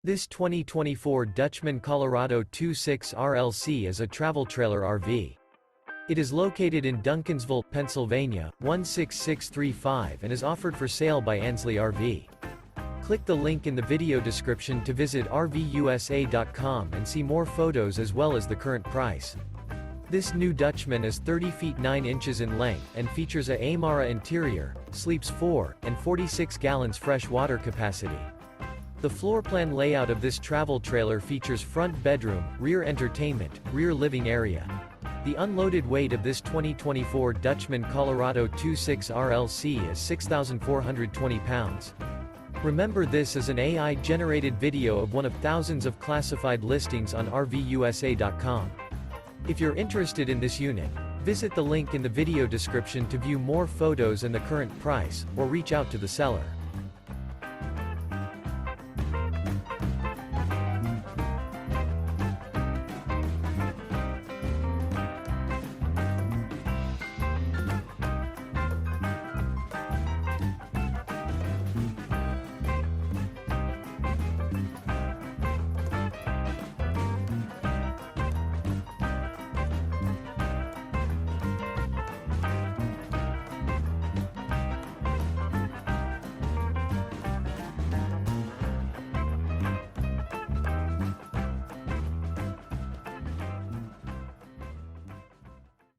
This 2024 Dutchmen Colorado 26 RLC is a travel trailer RV. It is located in Duncansville, Pennsylvania, 16635 and is offered for sale by Ansley RV. Click the link in the video description to visit RVUSA.com and see more photos as well as the current price. This new Dutchman is 30 feet 9 inches in length and features a Aimara interior, sleeps 4, and 46 gallons fresh water capacity. The floor plan layout of this travel trailer features front bedroom, rear entertainment, rear living area. The unloaded weight of this 2024 Dutchmen Colorado 26 RLC is 6,420 pounds. Remember, this is an AI-generated video of one of thousands of classified listings on RVUSA.com. If you're interested in this unit, visit the link in the video description to view more photos and the current price, or reach out to the seller.